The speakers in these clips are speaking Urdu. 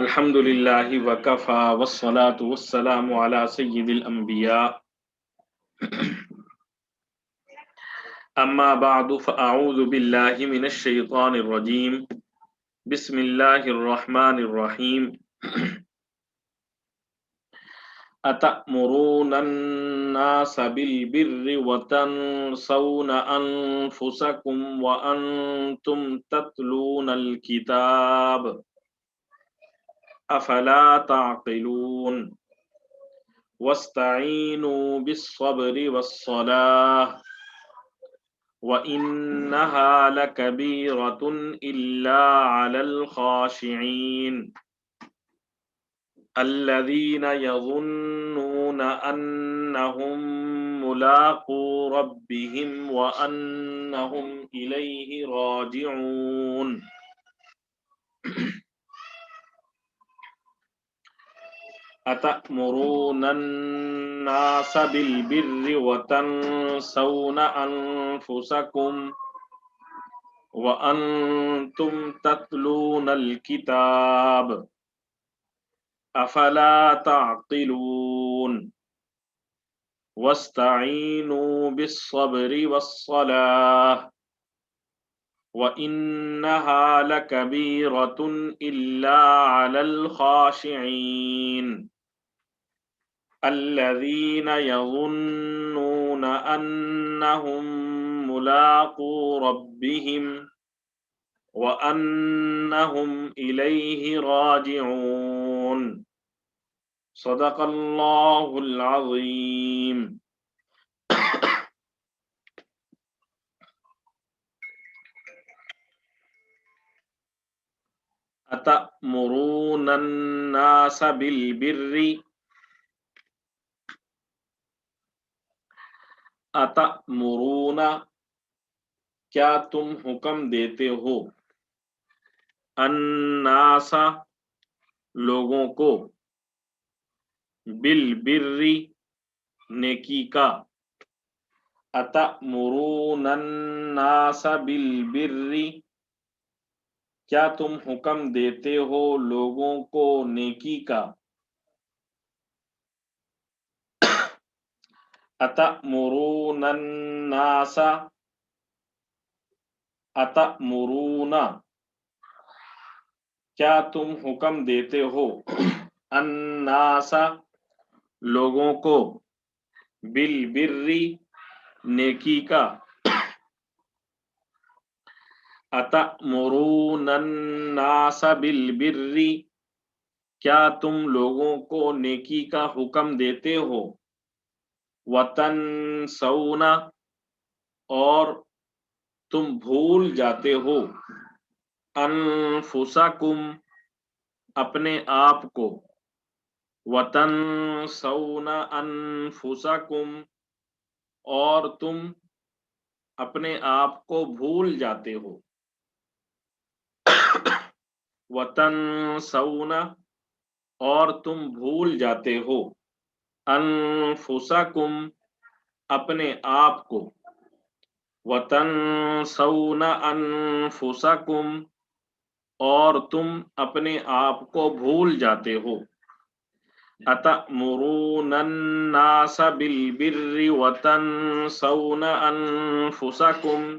الحمد للہ وکفا والصلاة والسلام علی سید الانبیاء اما بعد فاعوذ باللہ من الشیطان الرجیم بسم اللہ الرحمن الرحیم اتأمرون الناس بالبر وتنسون انفسکم وانتم تتلون الکتاب افلا تعقلون واستعینوا بالصبر والصلاة وإنها لكبيرة إلا على الخاشعين الذين يظنون أنهم ملاقو ربهم وأنهم إليه راجعون أتأمرون الناس بالبر وتنسون أنفسكم وأنتم تتلون الكتاب أفلا تعقلون واستعينوا بالصبر والصلاة وإنها لكبيرة إلا على الخاشعين الذين يظنون أنهم ملاقو ربهم وأنهم إليه راجعون صدق الله العظيم. أتأمرون الناس بالبر اتأمرون کیا تم حکم دیتے ہو الناس لوگوں کو بالبر نیکی کا اتأمرون الناس بالبر کیا تم حکم دیتے ہو لوگوں کو نیکی کا اتأمرون الناس اتأمرون کیا تم حکم دیتے ہو الناس لوگوں کو بالبر نیکی کا اتأمرون الناس بالبر کیا تم لوگوں کو نیکی کا حکم دیتے ہو وتنسون اور تم بھول جاتے ہو انفسکم اپنے آپ کو وتنسون انفسکم اور تم اپنے آپ کو بھول جاتے ہو وتنسون اور تم بھول جاتے ہو انفسکم اپنے آپ کو وتنسون انفسکم اور تم اپنے آپ کو بھول جاتے ہو اتأمرون الناس بالبر وتنسون انفسکم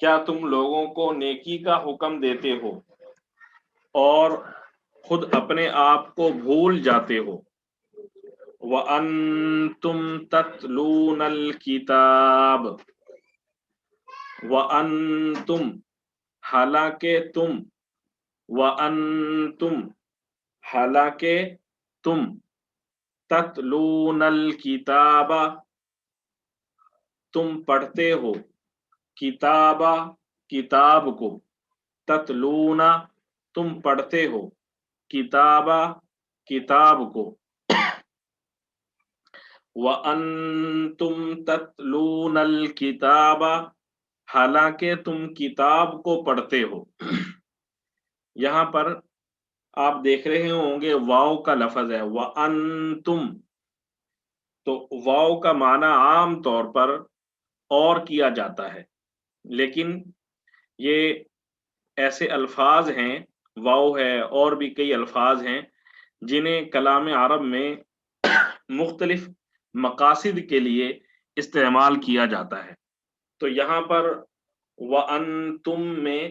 کیا تم لوگوں کو نیکی کا حکم دیتے ہو اور خود اپنے آپ کو بھول جاتے ہو وَأَنْتُمْ تَتْلُونَ الْكِتَابَ وَأَنْتُمْ حالانکہ تم وَأَنْتُمْ حالانکہ تم تَتْلُونَ الْكِتَابَ تم پڑھتے ہو کتاب کتاب کو تتلون تم پڑھتے ہو کتاب کتاب کو وَأَنْتُمْ تَتْلُونَ الْكِتَابَ حالانکہ تم کتاب کو پڑھتے ہو یہاں پر آپ دیکھ رہے ہوں گے واو کا لفظ ہے وَأَنْتُمْ تو واو کا معنی عام طور پر اور کیا جاتا ہے لیکن یہ ایسے الفاظ ہیں واو ہے، اور بھی کئی الفاظ ہیں جنہیں کلام عرب میں مختلف مقاصد کے لیے استعمال کیا جاتا ہے۔ تو یہاں پر وَأَنْتُم میں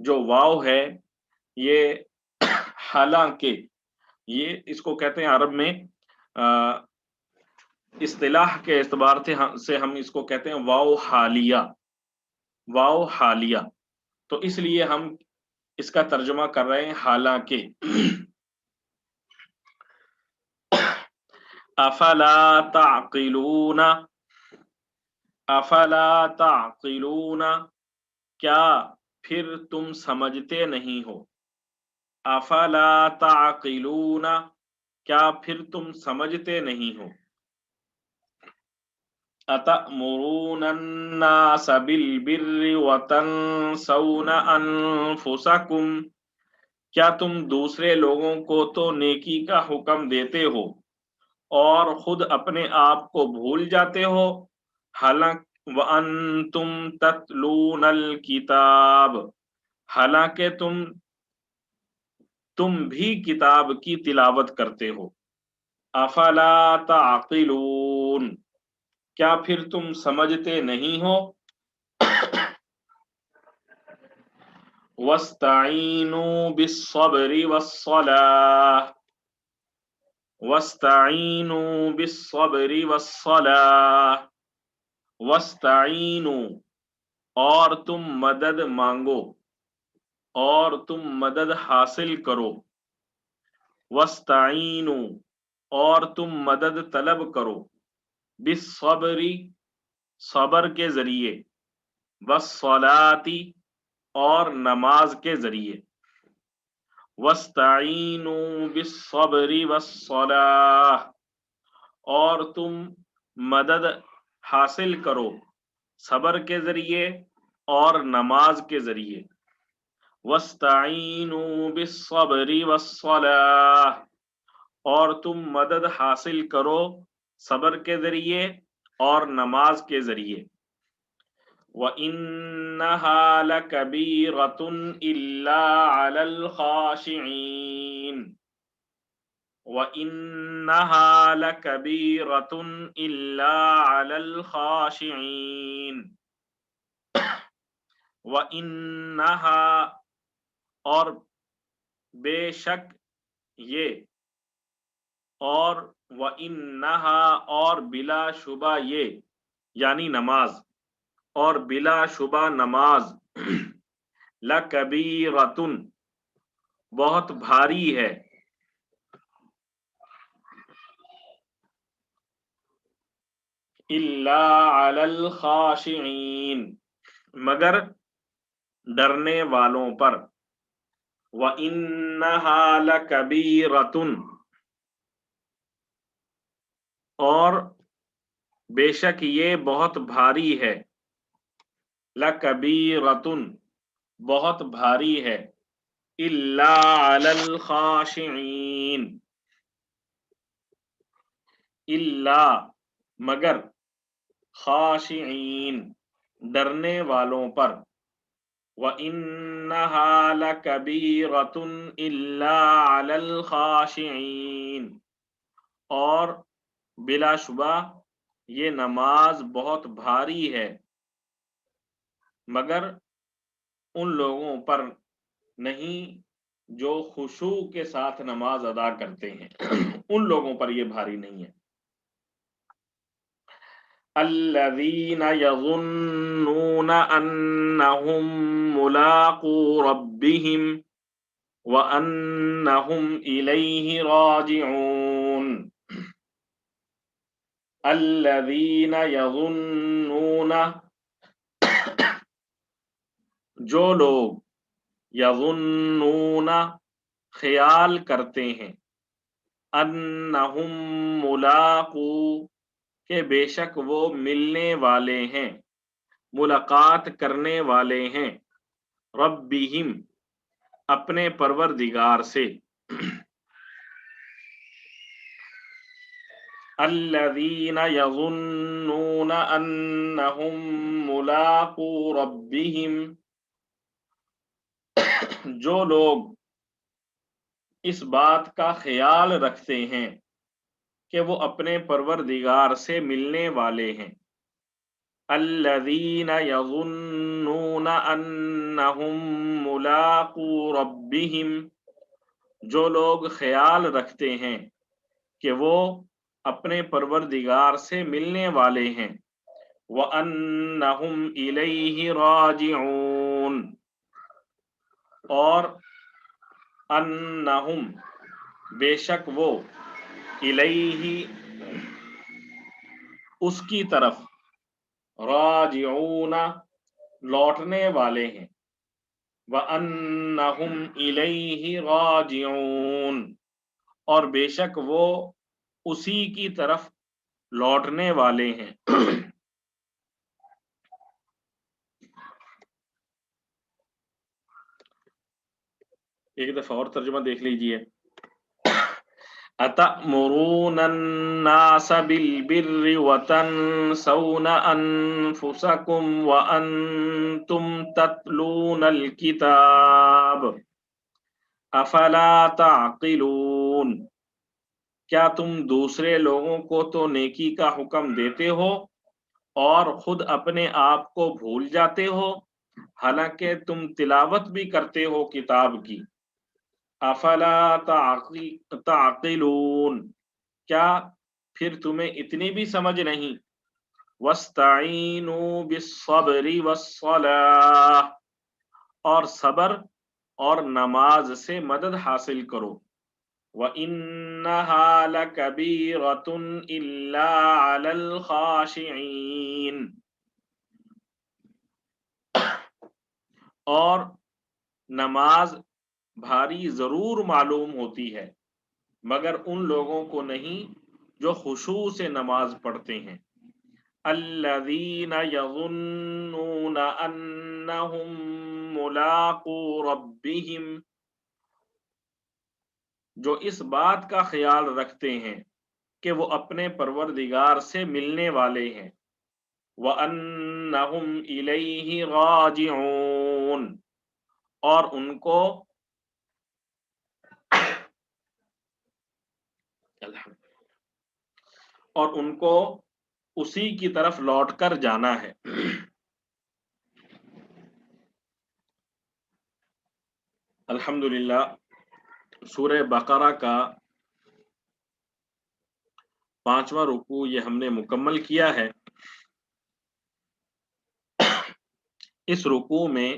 جو واو ہے یہ حالانکہ، یہ اس کو کہتے ہیں عرب میں اصطلاح کے اعتبار سے ہم اس کو کہتے ہیں واو حالیہ، واو حالیہ۔ تو اس لیے ہم اس کا ترجمہ کر رہے ہیں حالانکہ۔ افلا تعقلون، افلا تعقلون، کیا پھر تم سمجھتے نہیں ہو؟ افلا تعقلون، کیا پھر تم سمجھتے نہیں ہو؟ اتأمرون الناس بالبر وتنسون انفسکم، کیا تم دوسرے لوگوں کو تو نیکی کا حکم دیتے ہو اور خود اپنے آپ کو بھول جاتے ہو؟ حالانکہ وَأَنْتُمْ تَتْلُونَ الْكِتَابَ، حالانکہ تم بھی کتاب کی تلاوت کرتے ہو۔ افلا تعقلون، کیا پھر تم سمجھتے نہیں ہو؟ وَاسْتَعِینُوا بِالصَّبْرِ وَالصَّلَاةِ، وَاسْتَعِینُوا بِالصَّبْرِ وَالصَّلَاةِ، وَاسْتَعِینُوا، اور تم مدد مانگو اور تم مدد حاصل کرو، وَاسْتَعِینُوا، اور تم مدد طلب کرو، بالصبر، صبر کے ذریعے، والصلاۃ، اور نماز کے ذریعے۔ وَاسْتَعِینُوا بِالصَّبْرِ وَالصَّلَاةِ، اور تم مدد حاصل کرو صبر کے ذریعے اور نماز کے ذریعے۔ وَاسْتَعِینُوا بِالصَّبْرِ وَالصَّلَاةِ، اور تم مدد حاصل کرو صبر کے ذریعے اور نماز کے ذریعے۔ وَإِنَّهَا لَكَبِيرَةٌ إِلَّا عَلَى الْخَاشِعِينَ، وَإِنَّهَا لَكَبِيرَةٌ إِلَّا عَلَى الْخَاشِعِينَ، وَإِنَّهَا، اور بے شک یہ، اور وَإِنَّهَا، اور بلا شبہ یہ، یعنی نماز، اور بلا شبہ نماز، لَكَبِيرَةٌ، بہت بھاری ہے، إِلَّا عَلَى الْخَاشِعِينَ، مگر ڈرنے والوں پر۔ وَإِنَّهَا لَكَبِيرَةٌ، اور بے شک یہ بہت بھاری ہے، لَكَبِيرَةٌ، بہت بھاری ہے، إِلَّا عَلَى الْخَاشِعِينَ، إِلَّا، مگر، خاشعین، ڈرنے والوں پر۔ وَإِنَّهَا لَكَبِيرَةٌ إِلَّا عَلَى الْخَاشِعِينَ، اور بلا شبہ یہ نماز بہت بھاری ہے مگر ان لوگوں پر نہیں جو خشوع کے ساتھ نماز ادا کرتے ہیں، ان لوگوں پر یہ بھاری نہیں ہے۔ الذین یظنون انہم ملاقو ربہم وانہم الیہ راجعون، الذین یظنون، جو لوگ، یظنون، خیال کرتے ہیں، انہم ملاقو، کہ بے شک وہ ملنے والے ہیں، ملاقات کرنے والے ہیں، ربہم، اپنے پروردگار سے۔ الذین یظنون انہم ملاقو ربہم، جو لوگ اس بات کا خیال رکھتے ہیں کہ وہ اپنے پروردگار سے ملنے والے ہیں. الذین یظنون انہم ملاقو ربہم، جو لوگ خیال رکھتے ہیں کہ وہ اپنے پروردگار سے ملنے والے ہیں. وَأَنَّهُمْ إِلَيْهِ رَاجِعُونَ، اور انہم بے شک وہ، الیہ اس کی طرف، راجعون لوٹنے والے ہیں. وَأَنَّهُمْ إِلَيْهِ راجعون، اور بے شک وہ اسی کی طرف لوٹنے والے ہیں. ایک دفعہ اور ترجمہ دیکھ لیجئے. أَتَأْمُرُونَ النَّاسَ بِالْبِرِّ وَتَنْسَوْنَ أَنفُسَكُمْ وَأَنْتُمْ تَتْلُونَ الْكِتَابَ أَفَلَا تَعْقِلُونَ، کیا تم دوسرے لوگوں کو تو نیکی کا حکم دیتے ہو اور خود اپنے آپ کو بھول جاتے ہو، حالانکہ تم تلاوت بھی کرتے ہو کتاب کی. افلا تعقلون، کیا پھر تمہیں اتنی بھی سمجھ نہیں. واستعینوا بالصبر والصلاۃ، اور صبر اور نماز سے مدد حاصل کرو. وَإِنَّهَا لَكَبِيرَةٌ إِلَّا عَلَى الْخَاشِعِينَ، اور نماز بھاری ضرور معلوم ہوتی ہے مگر ان لوگوں کو نہیں جو خشوع سے نماز پڑھتے ہیں. الذین یظنون انہم ملاقو ربہم، جو اس بات کا خیال رکھتے ہیں کہ وہ اپنے پروردگار سے ملنے والے ہیں. وَأَنَّهُمْ إِلَيْهِ رَاجِعُونَ، اور ان کو اسی کی طرف لوٹ کر جانا ہے. الحمدللہ، سورہ بقرہ کا 5واں رکوع یہ ہم نے مکمل کیا ہے. اس رکوع میں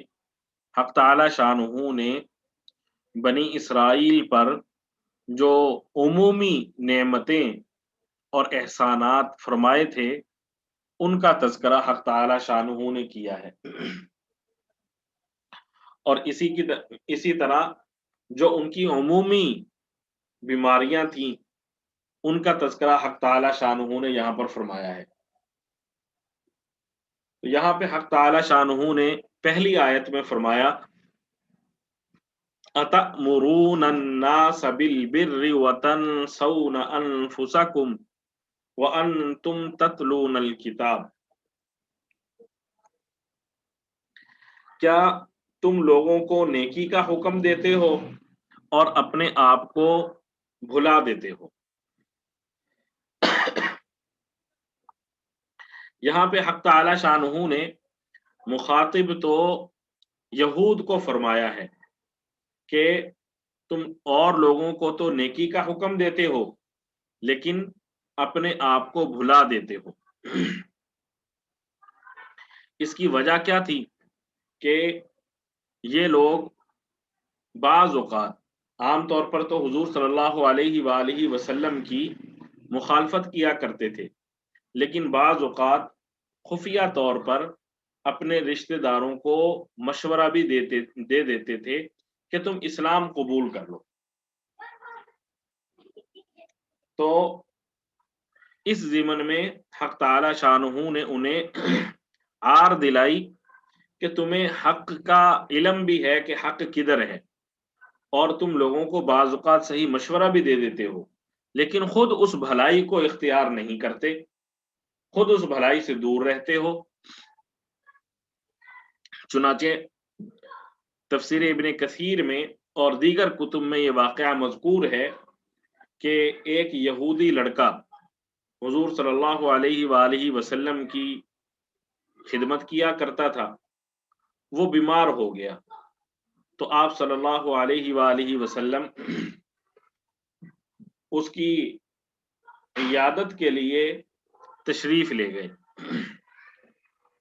حق تعالی شانہ نے بنی اسرائیل پر جو عمومی نعمتیں اور احسانات فرمائے تھے ان کا تذکرہ حق تعالی شانہ نے کیا ہے. اور اسی طرح جو ان کی عمومی بیماریاں تھیں ان کا تذکرہ حق تعالی شانہ نے یہاں پر فرمایا ہے. تو یہاں پہ حق تعالی شانہ نے پہلی آیت میں فرمایا أَتَأْمُرُونَ النَّاسَ بِالْبِرِّ وَتَنْسَوْنَ أَنفُسَكُمْ وَأَنْتُمْ تَتْلُونَ الْكِتَابَ، کیا تم لوگوں کو نیکی کا حکم دیتے ہو اور اپنے آپ کو بھلا دیتے ہو. یہاں پہ حق تعالی شانہ نے مخاطب تو یہود کو فرمایا ہے کہ تم اور لوگوں کو تو نیکی کا حکم دیتے ہو لیکن اپنے آپ کو بھلا دیتے ہو. اس کی وجہ کیا تھی کہ یہ لوگ بعض اوقات، عام طور پر تو حضور صلی اللہ علیہ وآلہ وسلم کی مخالفت کیا کرتے تھے، لیکن بعض اوقات خفیہ طور پر اپنے رشتہ داروں کو مشورہ بھی دے دیتے تھے کہ تم اسلام قبول کر لو. تو اس ضمن میں حق تعالی شانہ نے انہیں آر دلائی کہ تمہیں حق کا علم بھی ہے کہ حق کدھر ہے، اور تم لوگوں کو بعض اوقات صحیح مشورہ بھی دے دیتے ہو لیکن خود اس بھلائی کو اختیار نہیں کرتے، خود اس بھلائی سے دور رہتے ہو. چنانچہ تفسیر ابن کثیر میں اور دیگر کتب میں یہ واقعہ مذکور ہے کہ ایک یہودی لڑکا حضور صلی اللہ علیہ وآلہ وسلم کی خدمت کیا کرتا تھا، وہ بیمار ہو گیا، تو آپ صلی اللہ علیہ وآلہ وسلم اس کی عیادت کے لیے تشریف لے گئے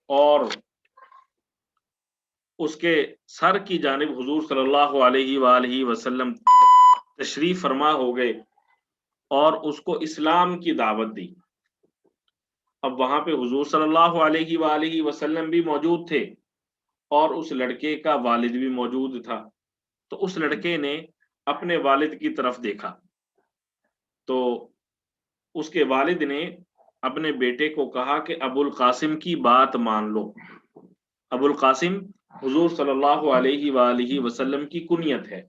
اور اس کے سر کی جانب حضور صلی اللہ علیہ وآلہ وسلم تشریف فرما ہو گئے اور اس کو اسلام کی دعوت دی۔ اب وہاں پہ حضور صلی اللہ علیہ وآلہ وسلم بھی موجود تھے اور اس لڑکے کا والد بھی موجود تھا، تو اس لڑکے نے اپنے والد کی طرف دیکھا تو اس کے والد نے اپنے بیٹے کو کہا کہ ابو القاسم کی بات مان لو۔ ابو القاسم حضور صلی اللہ علیہ وآلہ وسلم کی کنیت ہے،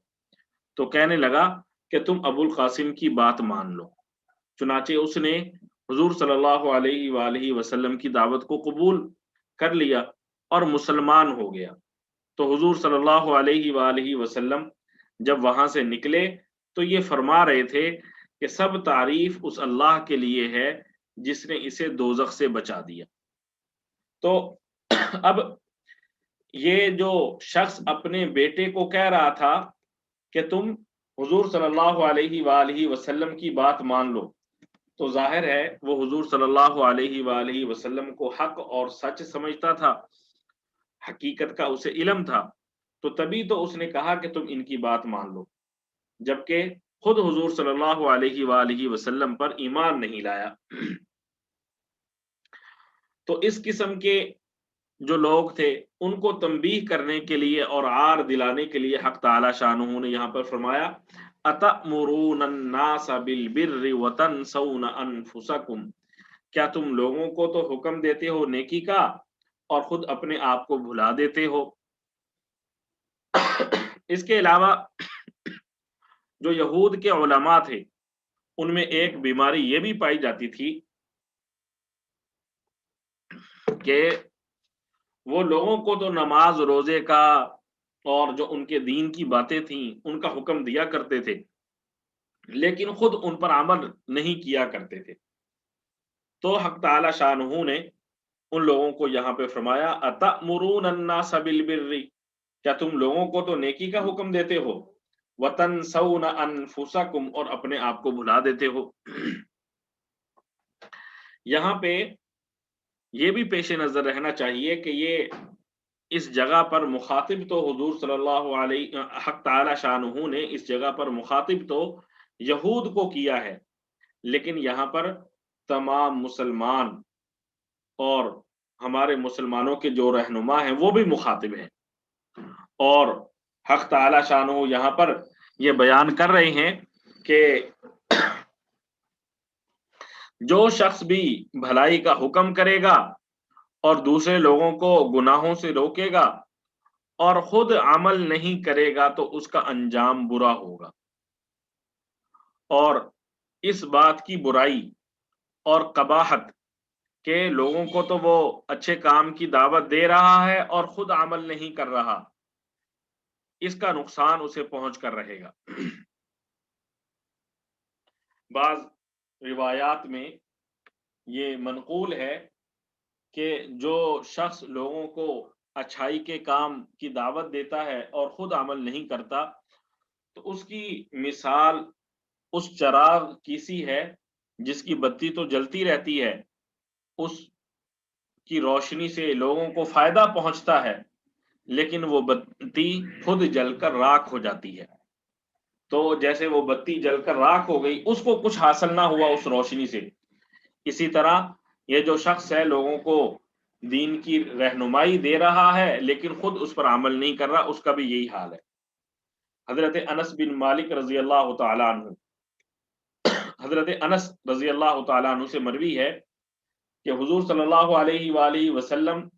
تو کہنے لگا کہ تم ابو القاسم کی بات مان لو۔ چنانچہ اس نے حضور صلی اللہ علیہ وآلہ وسلم کی دعوت کو قبول کر لیا اور مسلمان ہو گیا۔ تو حضور صلی اللہ علیہ وآلہ وسلم جب وہاں سے نکلے تو یہ فرما رہے تھے کہ سب تعریف اس اللہ کے لیے ہے جس نے اسے دوزخ سے بچا دیا۔ تو اب یہ جو شخص اپنے بیٹے کو کہہ رہا تھا کہ تم حضور صلی اللہ علیہ وآلہ وسلم کی بات مان لو، تو ظاہر ہے وہ حضور صلی اللہ علیہ وآلہ وسلم کو حق اور سچ سمجھتا تھا، حقیقت کا اسے علم تھا، تو تبھی تو اس نے کہا کہ تم ان کی بات مان لو، جبکہ خود حضور صلی اللہ علیہ وآلہ وسلم پر ایمان نہیں لایا۔ تو اس قسم کے جو لوگ تھے ان کو تنبیہ کرنے کے لیے اور عار دلانے کے لیے حق تعالی شانہ نے یہاں پر فرمایا اتأمرون الناس بالبر وتنسون انفسکم، کیا تم لوگوں کو تو حکم دیتے ہو نیکی کا اور خود اپنے آپ کو بھلا دیتے ہو۔ اس کے علاوہ جو یہود کے علماء تھے ان میں ایک بیماری یہ بھی پائی جاتی تھی کہ وہ لوگوں کو تو نماز روزے کا اور جو ان کے دین کی باتیں تھیں ان کا حکم دیا کرتے تھے، لیکن خود ان پر عمل نہیں کیا کرتے تھے۔ تو حق تعالی شانہ نے ان لوگوں کو یہاں پہ فرمایا اتأمرون الناس بالبر، کیا تم لوگوں کو تو نیکی کا حکم دیتے ہو، وتنسون انفسکم اور اپنے آپ کو بھلا دیتے ہو۔ یہاں پہ یہ بھی پیش نظر رہنا چاہیے کہ یہ اس جگہ پر مخاطب تو حضور صلی اللہ علیہ حق تعالی شانہ نے اس جگہ پر مخاطب تو یہود کو کیا ہے، لیکن یہاں پر تمام مسلمان اور ہمارے مسلمانوں کے جو رہنما ہیں وہ بھی مخاطب ہیں، اور حق تعالی شانہ یہاں پر یہ بیان کر رہے ہیں کہ جو شخص بھی بھلائی کا حکم کرے گا اور دوسرے لوگوں کو گناہوں سے روکے گا اور خود عمل نہیں کرے گا تو اس کا انجام برا ہوگا، اور اس بات کی برائی اور قباحت کہ لوگوں کو تو وہ اچھے کام کی دعوت دے رہا ہے اور خود عمل نہیں کر رہا، اس کا نقصان اسے پہنچ کر رہے گا۔ بعض روایات میں یہ منقول ہے کہ جو شخص لوگوں کو اچھائی کے کام کی دعوت دیتا ہے اور خود عمل نہیں کرتا تو اس کی مثال اس چراغ کی سی ہے جس کی بتی تو جلتی رہتی ہے، اس کی روشنی سے لوگوں کو فائدہ پہنچتا ہے، لیکن وہ بتی خود جل کر راکھ ہو جاتی ہے۔ تو جیسے وہ بتی جل کر راکھ ہو گئی، اس کو کچھ حاصل نہ ہوا اس روشنی سے، اسی طرح یہ جو شخص ہے لوگوں کو دین کی رہنمائی دے رہا ہے لیکن خود اس پر عمل نہیں کر رہا، اس کا بھی یہی حال ہے۔ حضرت انس بن مالک رضی اللہ تعالیٰ عنہ، حضرت انس رضی اللہ تعالیٰ عنہ سے مروی ہے کہ حضور صلی اللہ علیہ وآلہ وسلم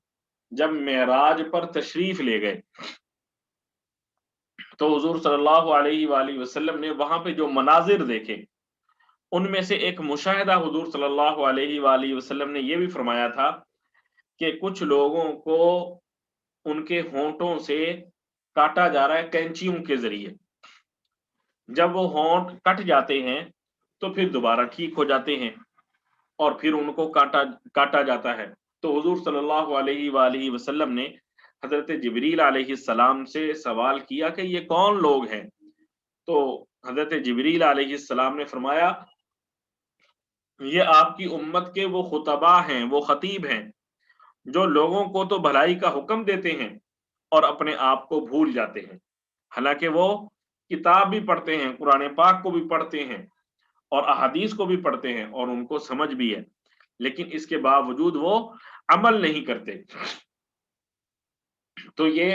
جب معراج پر تشریف لے گئے تو حضور صلی اللہ علیہ وآلہ وسلم نے وہاں پہ جو مناظر دیکھے ان میں سے ایک مشاہدہ حضور صلی اللہ علیہ وآلہ وسلم نے یہ بھی فرمایا تھا کہ کچھ لوگوں کو ان کے ہونٹوں سے کاٹا جا رہا ہے کینچیوں کے ذریعے، جب وہ ہونٹ کٹ جاتے ہیں تو پھر دوبارہ ٹھیک ہو جاتے ہیں اور پھر ان کو کاٹا جاتا ہے۔ تو حضور صلی اللہ علیہ وآلہ وسلم نے حضرت جبریل علیہ السلام سے سوال کیا کہ یہ کون لوگ ہیں؟ تو حضرت جبریل علیہ السلام نے فرمایا یہ آپ کی امت کے وہ خطباء ہیں، وہ خطیب ہیں جو لوگوں کو تو بھلائی کا حکم دیتے ہیں اور اپنے آپ کو بھول جاتے ہیں، حالانکہ وہ کتاب بھی پڑھتے ہیں، قرآن پاک کو بھی پڑھتے ہیں اور احادیث کو بھی پڑھتے ہیں اور ان کو سمجھ بھی ہے، لیکن اس کے باوجود وہ عمل نہیں کرتے۔ تو یہ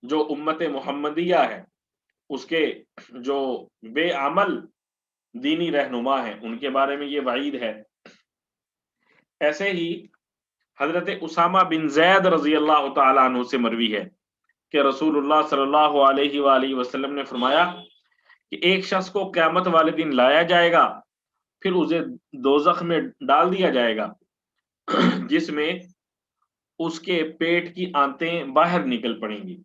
جو امت محمدیہ ہے اس کے جو بے عمل دینی رہنما ہیں ان کے بارے میں یہ وعید ہے۔ ایسے ہی حضرت اسامہ بن زید رضی اللہ تعالیٰ عنہ سے مروی ہے کہ رسول اللہ صلی اللہ علیہ وآلہ وسلم نے فرمایا کہ ایک شخص کو قیامت والے دن لایا جائے گا، پھر اسے دوزخ میں ڈال دیا جائے گا جس میں اس کے پیٹ کی آنتیں باہر نکل پڑیں گی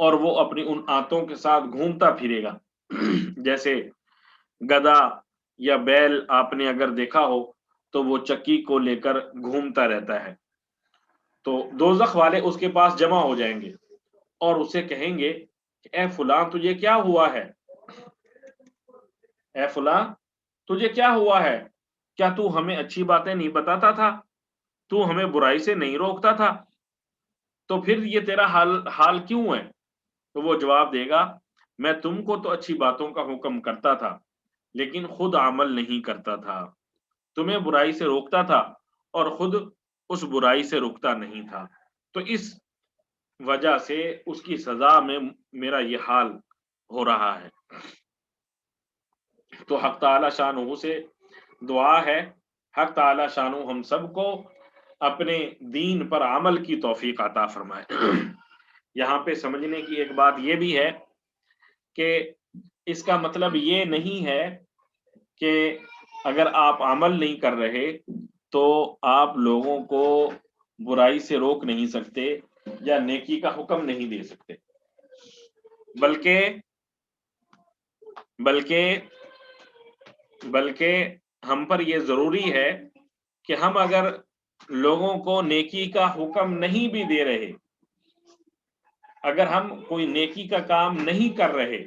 اور وہ اپنی ان آنتوں کے ساتھ گھومتا پھرے گا جیسے گدھا یا بیل آپ نے اگر دیکھا ہو تو وہ چکی کو لے کر گھومتا رہتا ہے۔ تو دوزخ والے اس کے پاس جمع ہو جائیں گے اور اسے کہیں گے کہ اے فلاں تجھے کیا ہوا ہے؟ اے فلاں تجھے کیا ہوا ہے؟ کیا تو ہمیں اچھی باتیں نہیں بتاتا تھا؟ تو ہمیں برائی سے نہیں روکتا تھا؟ تو پھر یہ تیرا حال کیوں ہے؟ تو وہ جواب دے گا میں تم کو تو اچھی باتوں کا حکم کرتا تھا لیکن خود عمل نہیں کرتا تھا، تمہیں برائی سے روکتا تھا اور خود اس برائی سے رکتا نہیں تھا، تو اس وجہ سے اس کی سزا میں میرا یہ حال ہو رہا ہے۔ تو حق تعالی شانہ سے دعا ہے حق تعالی شانہ ہم سب کو اپنے دین پر عمل کی توفیق عطا فرمائے۔ یہاں پہ سمجھنے کی ایک بات یہ بھی ہے کہ اس کا مطلب یہ نہیں ہے کہ اگر آپ عمل نہیں کر رہے تو آپ لوگوں کو برائی سے روک نہیں سکتے یا نیکی کا حکم نہیں دے سکتے، بلکہ بلکہ بلکہ ہم پر یہ ضروری ہے کہ ہم اگر لوگوں کو نیکی کا حکم نہیں بھی دے رہے، اگر ہم کوئی نیکی کا کام نہیں کر رہے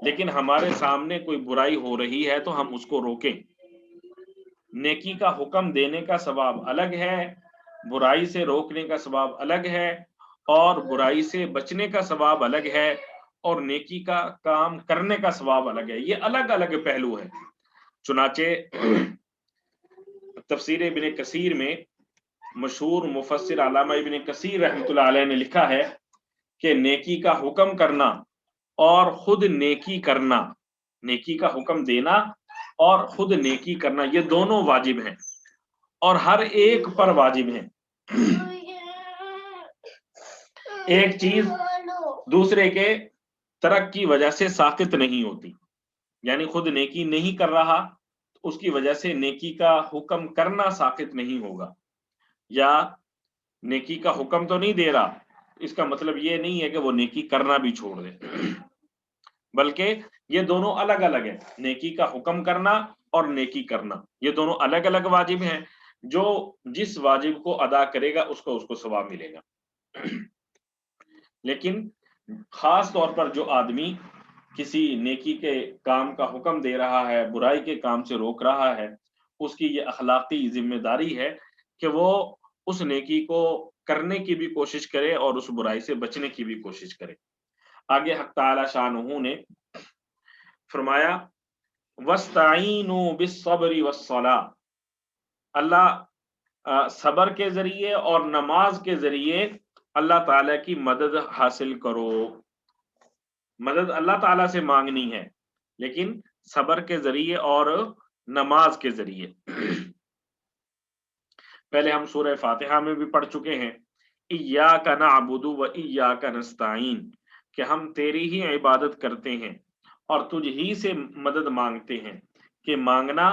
لیکن ہمارے سامنے کوئی برائی ہو رہی ہے تو ہم اس کو روکیں۔ نیکی کا حکم دینے کا ثواب الگ ہے، برائی سے روکنے کا ثواب الگ ہے، اور برائی سے بچنے کا ثواب الگ ہے، اور نیکی کا کام کرنے کا ثواب الگ ہے، یہ الگ الگ پہلو ہے۔ چنانچہ تفسیر ابن کثیر میں مشہور مفسر علامہ ابن کثیر رحمۃ اللہ علیہ نے لکھا ہے کہ نیکی کا حکم کرنا اور خود نیکی کرنا، نیکی کا حکم دینا اور خود نیکی کرنا، یہ دونوں واجب ہیں اور ہر ایک پر واجب ہیں۔ ایک چیز دوسرے کے ترک کی وجہ سے ساقط نہیں ہوتی، یعنی خود نیکی نہیں کر رہا اس کی وجہ سے نیکی کا حکم کرنا ساقط نہیں ہوگا، یا نیکی کا حکم تو نہیں دے رہا اس کا مطلب یہ نہیں ہے کہ وہ نیکی کرنا بھی چھوڑ دے، بلکہ یہ دونوں الگ الگ ہیں، نیکی کا حکم کرنا اور نیکی کرنا یہ دونوں الگ الگ واجب ہیں، جو جس واجب کو ادا کرے گا اس کو ثواب ملے گا۔ لیکن خاص طور پر جو آدمی کسی نیکی کے کام کا حکم دے رہا ہے، برائی کے کام سے روک رہا ہے، اس کی یہ اخلاقی ذمہ داری ہے کہ وہ اس نیکی کو کرنے کی بھی کوشش کرے اور اس برائی سے بچنے کی بھی کوشش کرے۔ آگے حق تعالی شانہ نے فرمایا وَاسْتَعِینُوا بِالصَّبْرِ وَالصَّلَاةِ، اللہ صبر کے ذریعے اور نماز کے ذریعے اللہ تعالیٰ کی مدد حاصل کرو۔ مدد اللہ تعالیٰ سے مانگنی ہے لیکن صبر کے ذریعے اور نماز کے ذریعے۔ پہلے ہم سورہ فاتحہ میں بھی پڑھ چکے ہیں ایاک نعبد و ایاک نستعین، کہ ہم تیری ہی عبادت کرتے ہیں اور تجھ ہی سے مدد مانگتے ہیں، کہ مانگنا،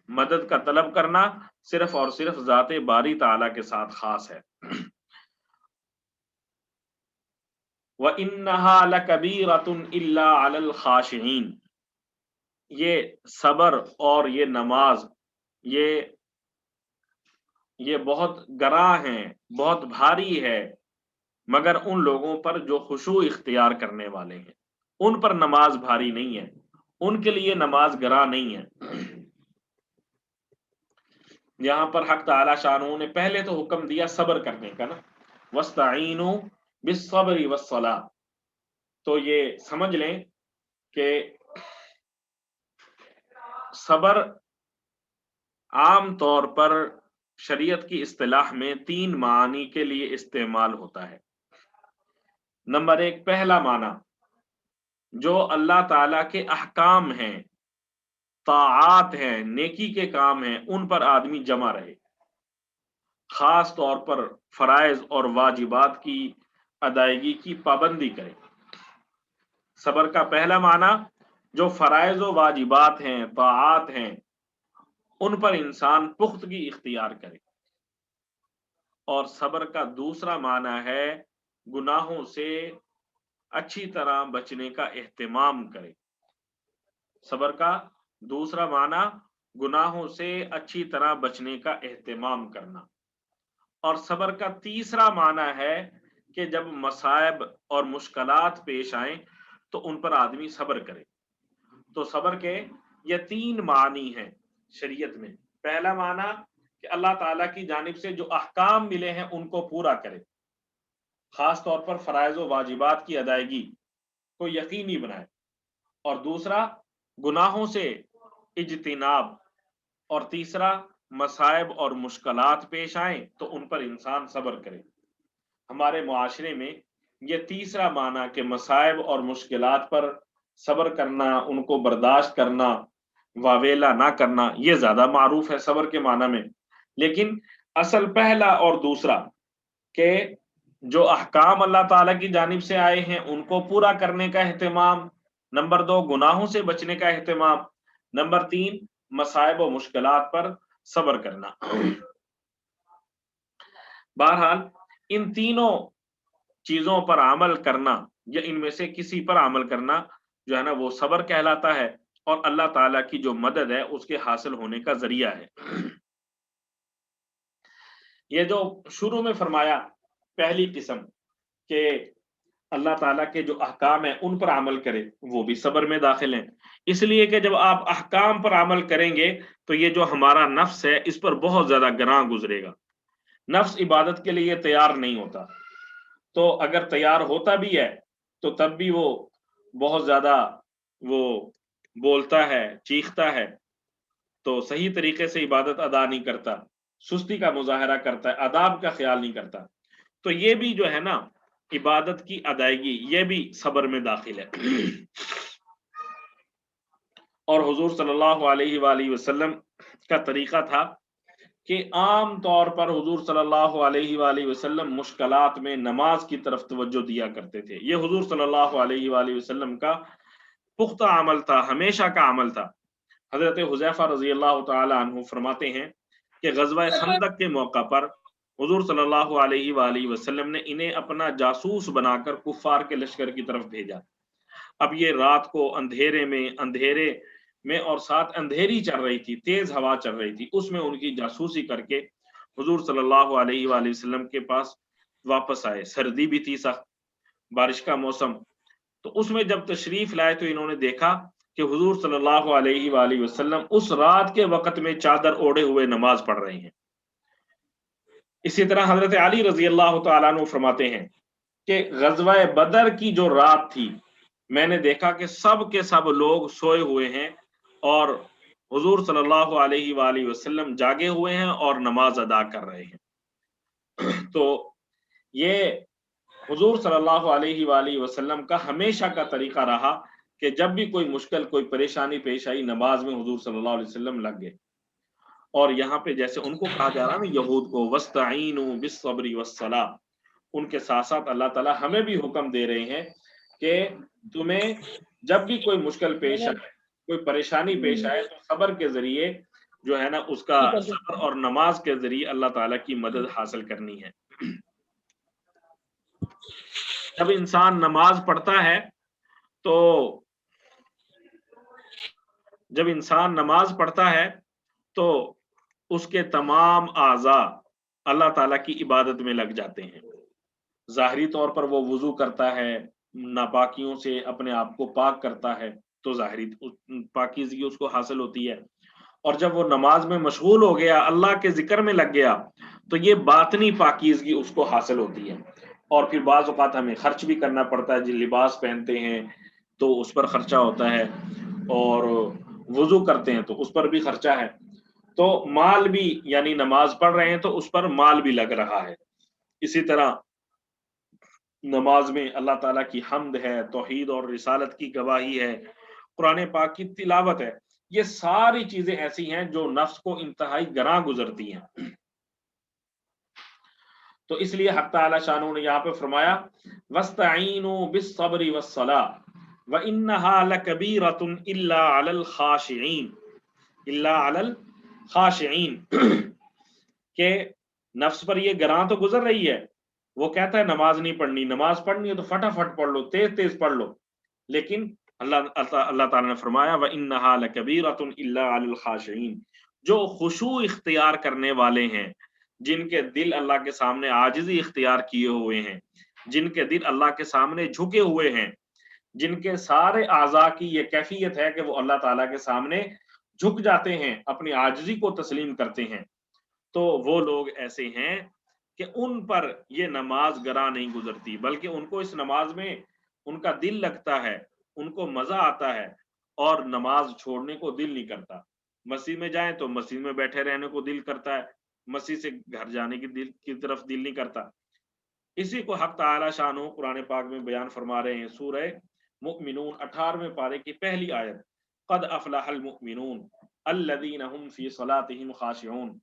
مدد کا طلب کرنا صرف اور صرف ذات باری تعالیٰ کے ساتھ خاص ہے۔ وَإِنَّهَا لَكَبِيرَةٌ إِلَّا عَلَى الْخَاشِعِينَ، یہ صبر اور یہ نماز یہ بہت گراں ہیں، بہت بھاری ہے، مگر ان لوگوں پر جو خشوع اختیار کرنے والے ہیں ان پر نماز بھاری نہیں ہے، ان کے لیے نماز گراں نہیں ہے۔ یہاں پر حق تعالی شانہ نے پہلے تو حکم دیا صبر کرنے کا نا، وَاسْتَعِینُوا بِالصَّبْرِ وَالصَّلَاةِ، تو یہ سمجھ لیں کہ صبر عام طور پر شریعت کی اصطلاح میں 3 معانی کے لیے استعمال ہوتا ہے۔ نمبر 1، پہلا معنی جو اللہ تعالی کے احکام ہیں، طاعات ہیں، نیکی کے کام ہیں، ان پر آدمی جمع رہے، خاص طور پر فرائض اور واجبات کی ادائیگی کی پابندی کرے۔ صبر کا پہلا معنی جو فرائض و واجبات ہیں، طاعات ہیں، ان پر انسان پختگی اختیار کرے۔ اور صبر کا دوسرا معنی ہے گناہوں سے اچھی طرح بچنے کا اہتمام کرے۔ صبر کا دوسرا معنی گناہوں سے اچھی طرح بچنے کا اہتمام کرنا۔ اور صبر کا تیسرا معنی ہے کہ جب مصائب اور مشکلات پیش آئیں تو ان پر آدمی صبر کرے۔ تو صبر کے یہ 3 معنی ہیں شریعت میں۔ پہلا معنی کہ اللہ تعالیٰ کی جانب سے جو احکام ملے ہیں ان کو پورا کرے، خاص طور پر فرائض و واجبات کی ادائیگی کو یقینی بنائے۔ اور دوسرا گناہوں سے اجتناب، اور تیسرا مصائب اور مشکلات پیش آئیں تو ان پر انسان صبر کرے۔ ہمارے معاشرے میں یہ تیسرا معنی کہ مصائب اور مشکلات پر صبر کرنا، ان کو برداشت کرنا، واویلا نہ کرنا، یہ زیادہ معروف ہے صبر کے معنی میں۔ لیکن اصل پہلا اور دوسرا کہ جو احکام اللہ تعالیٰ کی جانب سے آئے ہیں ان کو پورا کرنے کا اہتمام، نمبر 2 گناہوں سے بچنے کا اہتمام، نمبر 3 مصائب و مشکلات پر صبر کرنا۔ بہرحال ان تینوں چیزوں پر عمل کرنا یا ان میں سے کسی پر عمل کرنا جو ہے نا وہ صبر کہلاتا ہے، اور اللہ تعالیٰ کی جو مدد ہے اس کے حاصل ہونے کا ذریعہ ہے۔ یہ جو شروع میں فرمایا پہلی قسم کہ اللہ تعالیٰ کے جو احکام ہیں ان پر عمل کرے، وہ بھی صبر میں داخل ہیں، اس لیے کہ جب آپ احکام پر عمل کریں گے تو یہ جو ہمارا نفس ہے اس پر بہت زیادہ گراں گزرے گا۔ نفس عبادت کے لیے تیار نہیں ہوتا، تو اگر تیار ہوتا بھی ہے تو تب بھی وہ بہت زیادہ وہ بولتا ہے، چیختا ہے، تو صحیح طریقے سے عبادت ادا نہیں کرتا، سستی کا مظاہرہ کرتا ہے، آداب کا خیال نہیں کرتا۔ تو یہ بھی جو ہے نا عبادت کی ادائیگی یہ بھی صبر میں داخل ہے۔ اور حضور صلی اللہ علیہ وآلہ وسلم کا طریقہ تھا کہ عام طور پر حضور صلی اللہ علیہ وآلہ وسلم مشکلات میں نماز کی طرف توجہ دیا کرتے تھے۔ یہ حضور صلی اللہ علیہ وآلہ وسلم کا پختہ عمل تھا، ہمیشہ کا عمل تھا۔ حضرت حذیفہ رضی اللہ تعالی عنہ فرماتے ہیں کہ غزوہ خندق کے موقع پر حضور صلی اللہ علیہ وآلہ وسلم نے انہیں اپنا جاسوس بنا کر کفار کے لشکر کی طرف بھیجا۔ اب یہ رات کو اندھیرے میں اور ساتھ اندھیری چل رہی تھی، تیز ہوا چل رہی تھی، اس میں ان کی جاسوسی کر کے حضور صلی اللہ علیہ وآلہ وسلم کے پاس واپس آئے۔ سردی بھی تھی سخت، بارش کا موسم، تو اس میں جب تشریف لائے تو انہوں نے دیکھا کہ حضور صلی اللہ علیہ وآلہ وسلم اس رات کے وقت میں چادر اوڑھے ہوئے نماز پڑھ رہے ہیں۔ اسی طرح حضرت علی رضی اللہ تعالیٰ عنہ فرماتے ہیں کہ غزوہ بدر کی جو رات تھی میں نے دیکھا کہ سب کے سب لوگ سوئے ہوئے ہیں اور حضور صلی اللہ علیہ وآلہ وسلم جاگے ہوئے ہیں اور نماز ادا کر رہے ہیں۔ تو یہ حضور صلی اللہ علیہ وآلہ وسلم کا ہمیشہ کا طریقہ رہا کہ جب بھی کوئی مشکل، کوئی پریشانی پیش آئی، نماز میں حضور صلی اللہ علیہ وسلم لگ گئے۔ اور یہاں پہ جیسے ان کو کہا جا رہا نا یہود کو وَاسْتَعِینُوا بِالصَّبْرِ وَالصَّلَاةِ، ان کے ساتھ ساتھ اللہ تعالیٰ ہمیں بھی حکم دے رہے ہیں کہ تمہیں جب بھی کوئی مشکل پیش آئے، کوئی پریشانی پیش آئے تو صبر کے ذریعے جو ہے نا اس کا صبر اور نماز کے ذریعے اللہ تعالیٰ کی مدد حاصل کرنی ہے۔ جب انسان نماز پڑھتا ہے تو جب انسان نماز پڑھتا ہے تو اس کے تمام اعضاء اللہ تعالیٰ کی عبادت میں لگ جاتے ہیں. ظاہری طور پر وہ وضو کرتا ہے، ناپاکیوں سے اپنے آپ کو پاک کرتا ہے تو ظاہری پاکیزگی اس کو حاصل ہوتی ہے. اور جب وہ نماز میں مشغول ہو گیا، اللہ کے ذکر میں لگ گیا، تو یہ باطنی پاکیزگی اس کو حاصل ہوتی ہے. اور پھر بعض اوقات ہمیں خرچ بھی کرنا پڑتا ہے، جو لباس پہنتے ہیں تو اس پر خرچہ ہوتا ہے، اور وضو کرتے ہیں تو اس پر بھی خرچہ ہے. تو مال بھی، یعنی نماز پڑھ رہے ہیں تو اس پر مال بھی لگ رہا ہے. اسی طرح نماز میں اللہ تعالیٰ کی حمد ہے، توحید اور رسالت کی گواہی ہے، قرآن پاک کی تلاوت ہے. یہ ساری چیزیں ایسی ہیں جو نفس کو انتہائی گراں گزرتی ہیں. تو اس لیے حق تعالی شانہ نے یہاں پہ فرمایا وَاسْتَعِینُوا بِالصَّبْرِ وَالصَّلَاةِ وَإِنَّهَا لَكَبِیرَةٌ إِلَّا عَلَى الْخَاشِعِینَ إِلَّا عَلَى الْخَاشِعِینَ کہ نفس پر یہ گراں تو گزر رہی ہے. وہ کہتا ہے نماز نہیں پڑھنی، نماز پڑھنی ہے تو فٹافٹ پڑھ لو، تیز تیز پڑھ لو. لیکن اللہ تعالیٰ نے فرمایا وَإِنَّهَا لَكَبِیرَةٌ إِلَّا عَلَى الْخَاشِعِینَ جو خشوع اختیار کرنے والے ہیں، جن کے دل اللہ کے سامنے عاجزی اختیار کیے ہوئے ہیں، جن کے دل اللہ کے سامنے جھکے ہوئے ہیں، جن کے سارے اعضاء کی یہ کیفیت ہے کہ وہ اللہ تعالیٰ کے سامنے جھک جاتے ہیں، اپنی عاجزی کو تسلیم کرتے ہیں، تو وہ لوگ ایسے ہیں کہ ان پر یہ نماز گراں نہیں گزرتی، بلکہ ان کو اس نماز میں ان کا دل لگتا ہے، ان کو مزہ آتا ہے، اور نماز چھوڑنے کو دل نہیں کرتا. مسجد میں جائیں تو مسجد میں بیٹھے رہنے کو دل کرتا ہے، مسجد سے گھر جانے کی طرف دل نہیں کرتا. اسی کو حق تعالی شانہ قرآن پاک میں بیان فرما رہے ہیں. سورہ مؤمنون 18ویں پارے کی پہلی آیت قد افلح المؤمنون الذین هم فی صلاتهم خاشعون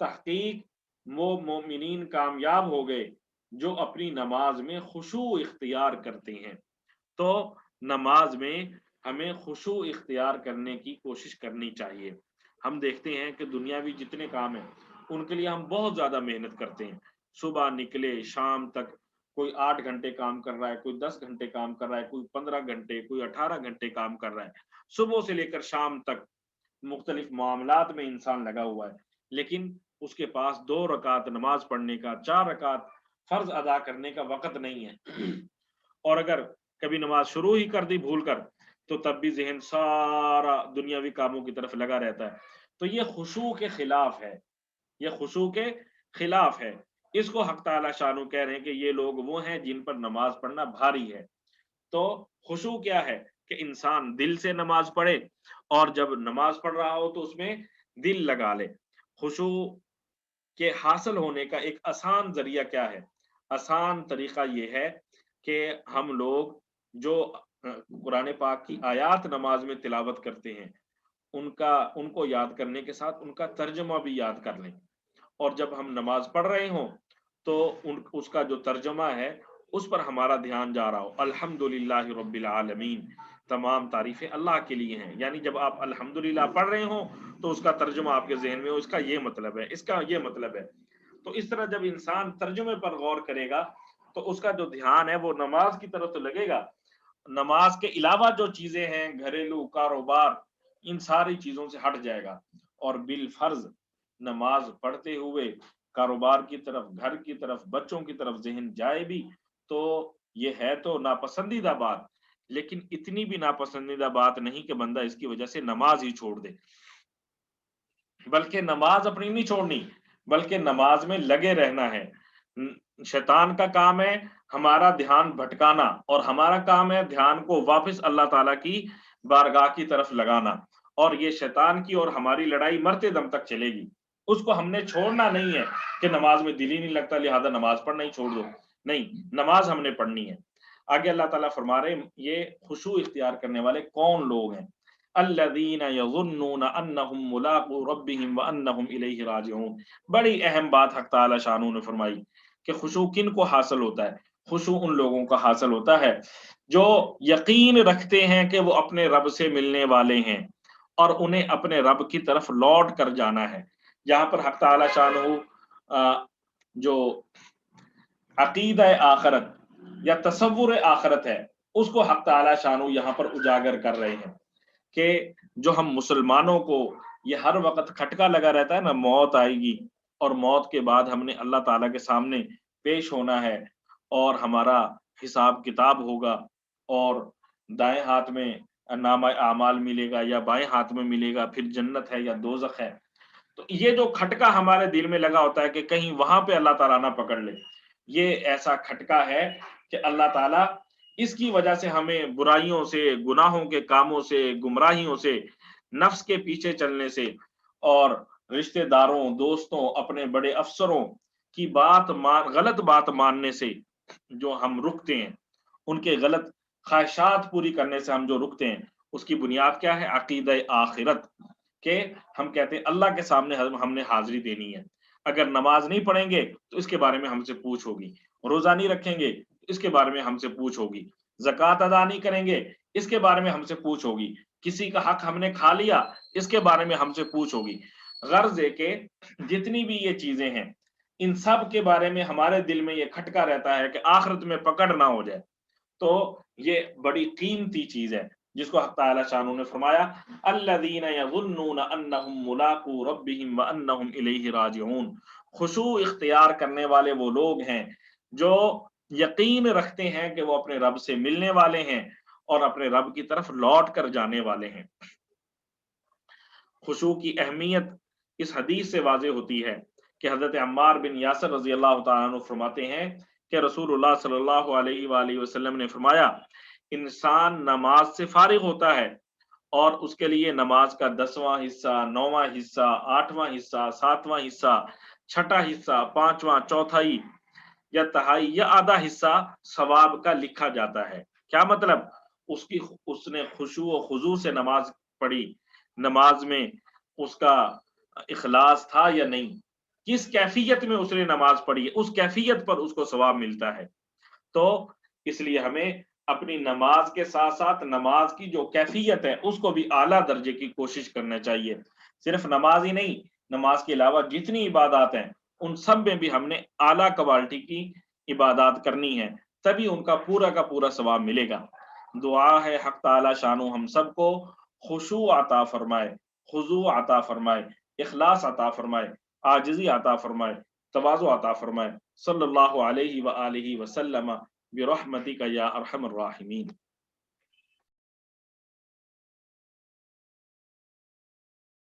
تحقیق وہ مومنین کامیاب ہو گئے جو اپنی نماز میں خشوع اختیار کرتے ہیں. تو نماز میں ہمیں خشوع اختیار کرنے کی کوشش کرنی چاہیے. ہم دیکھتے ہیں کہ دنیاوی جتنے کام ہیں ان کے لیے ہم بہت زیادہ محنت کرتے ہیں. صبح نکلے شام تک کوئی 8 گھنٹے کام کر رہا ہے، کوئی 10 گھنٹے کام کر رہا ہے، کوئی 15 گھنٹے، کوئی 18 گھنٹے کام کر رہا ہے. صبح سے لے کر شام تک مختلف معاملات میں انسان لگا ہوا ہے، لیکن اس کے پاس 2 رکعت نماز پڑھنے کا، 4 رکعت فرض ادا کرنے کا وقت نہیں ہے. اور اگر کبھی نماز شروع ہی کر دی بھول کر تو تب بھی ذہن سارا دنیاوی کاموں کی طرف لگا رہتا ہے. تو یہ خشوع کے خلاف ہے، یہ خشوع کے خلاف ہے. اس کو حق تعالی شانہ کہہ رہے ہیں کہ یہ لوگ وہ ہیں جن پر نماز پڑھنا بھاری ہے. تو خشوع کیا ہے کہ انسان دل سے نماز پڑھے، اور جب نماز پڑھ رہا ہو تو اس میں دل لگا لے. خشوع کے حاصل ہونے کا ایک آسان ذریعہ کیا ہے؟ آسان طریقہ یہ ہے کہ ہم لوگ جو قرآن پاک کی آیات نماز میں تلاوت کرتے ہیں ان کو یاد کرنے کے ساتھ ان کا ترجمہ بھی یاد کر لیں. اور جب ہم نماز پڑھ رہے ہوں تو اس کا جو ترجمہ ہے اس پر ہمارا دھیان جا رہا ہو. الحمدللہ رب العالمین تمام تعریفیں اللہ کے لیے ہیں، یعنی جب آپ الحمدللہ پڑھ رہے ہوں تو اس کا ترجمہ آپ کے ذہن میں ہو، اس کا یہ مطلب ہے، اس کا یہ مطلب ہے. تو اس طرح جب انسان ترجمے پر غور کرے گا تو اس کا جو دھیان ہے وہ نماز کی طرف تو لگے گا. نماز کے علاوہ جو چیزیں ہیں، گھریلو کاروبار، ان ساری چیزوں سے ہٹ جائے گا. اور بالفرض نماز پڑھتے ہوئے کاروبار کی طرف، گھر کی طرف، بچوں کی طرف ذہن جائے بھی تو یہ ہے تو ناپسندیدہ بات، لیکن اتنی بھی ناپسندیدہ بات نہیں کہ بندہ اس کی وجہ سے نماز ہی چھوڑ دے. بلکہ نماز اپنی نہیں چھوڑنی، بلکہ نماز میں لگے رہنا ہے. شیطان کا کام ہے ہمارا دھیان بھٹکانا، اور ہمارا کام ہے دھیان کو واپس اللہ تعالیٰ کی بارگاہ کی طرف لگانا. اور یہ شیطان کی اور ہماری لڑائی مرتے دم تک چلے گی. اس کو ہم نے چھوڑنا نہیں ہے کہ نماز میں دل ہی نہیں لگتا لہذا نماز پڑھنا ہی چھوڑ دو. نہیں، نماز ہم نے پڑھنی ہے. آگے اللہ تعالیٰ فرما رہے یہ خشوع اختیار کرنے والے کون لوگ ہیں؟ الذین یظنون انہم ملاقو ربہم وانہم الیہ راجعون. بڑی اہم بات حق تعالی شانہ نے فرمائی کہ خشوع کن کو حاصل ہوتا ہے؟ خشوع ان لوگوں کا حاصل ہوتا ہے جو یقین رکھتے ہیں کہ وہ اپنے رب سے ملنے والے ہیں اور انہیں اپنے رب کی طرف لوٹ کر جانا ہے. یہاں پر حق تعالی شانہ جو عقیدہ آخرت یا تصور آخرت ہے اس کو حق تعالی شانہ یہاں پر اجاگر کر رہے ہیں. کہ جو ہم مسلمانوں کو یہ ہر وقت کھٹکا لگا رہتا ہے نا، موت آئے گی اور موت کے بعد ہم نے اللہ تعالیٰ کے سامنے پیش ہونا ہے اور ہمارا حساب کتاب ہوگا، اور دائیں ہاتھ میں نامہ اعمال ملے گا یا بائیں ہاتھ میں ملے گا، پھر جنت ہے یا دوزخ ہے۔ تو یہ جو کھٹکا ہمارے دل میں لگا ہوتا ہے کہ کہیں وہاں پہ اللہ تعالیٰ نہ پکڑ لے، یہ ایسا کھٹکا ہے کہ اللہ تعالیٰ اس کی وجہ سے ہمیں برائیوں سے، گناہوں کے کاموں سے، گمراہیوں سے، نفس کے پیچھے چلنے سے اور رشتہ داروں، دوستوں، اپنے بڑے افسروں کی غلط بات ماننے سے جو ہم رکتے ہیں، ان کے غلط خواہشات پوری کرنے سے ہم جو رکتے ہیں، اس کی بنیاد کیا ہے؟ عقیدہ آخرت، کہ ہم کہتے ہیں اللہ کے سامنے ہم نے حاضری دینی ہے، اگر نماز نہیں پڑھیں گے تو اس کے بارے میں ہم سے پوچھ ہوگی، روزہ نہیں رکھیں گے تو اس کے بارے میں ہم سے پوچھ ہوگی، زکوٰۃ ادا نہیں کریں گے اس کے بارے میں ہم سے پوچھ ہوگی، کسی کا حق ہم نے کھا لیا اس کے بارے میں ہم سے پوچھ ہوگی۔ غرض ہے کہ جتنی بھی یہ چیزیں ہیں، ان سب کے بارے میں ہمارے دل میں یہ کھٹکا رہتا ہے کہ آخرت میں پکڑ نہ ہو جائے، تو یہ بڑی قیمتی چیز ہے جس کو حق تعالی شانہ نے فرمایا الذین یظنون انہم ملاقو ربہم وانہم الیہ راجعون۔ خشوع اختیار کرنے والے وہ لوگ ہیں جو یقین رکھتے ہیں کہ وہ اپنے رب سے ملنے والے ہیں اور اپنے رب کی طرف لوٹ کر جانے والے ہیں۔ خشوع کی اہمیت اس حدیث سے واضح ہوتی ہے کہ حضرت عمار بن یاسر رضی اللہ تعالیٰ عنہ فرماتے ہیں کہ رسول اللہ صلی اللہ علیہ وآلہ وسلم نے فرمایا انسان نماز سے فارغ ہوتا ہے اور اس کے لیے نماز کا 10واں حصہ، 9واں حصہ، 8واں حصہ، 7واں حصہ، چھٹا حصہ، 5واں، چوتھائی یا تہائی یا آدھا حصہ ثواب کا لکھا جاتا ہے۔ کیا مطلب؟ اس نے خشوع و خضوع سے نماز پڑھی، نماز میں اس کا اخلاص تھا یا نہیں، کس کیفیت میں اس نے نماز پڑھی، اس کیفیت پر اس کو ثواب ملتا ہے۔ تو اس لیے ہمیں اپنی نماز کے ساتھ ساتھ نماز کی جو کیفیت ہے اس کو بھی اعلیٰ درجے کی کوشش کرنا چاہیے۔ صرف نماز ہی نہیں، نماز کے علاوہ جتنی عبادات ہیں ان سب میں بھی ہم نے اعلیٰ کوالٹی کی عبادات کرنی ہے، تبھی ان کا پورا ثواب ملے گا۔ دعا ہے حق تعالی شانو ہم سب کو خشوع عطا فرمائے، خضوع عطا فرمائے، اخلاص عطا فرمائے، عاجزی عطا فرمائے، تواضع عطا فرمائے۔ صلی اللہ علیہ وآلہ وسلم برحمتک یا ارحم الراحمین۔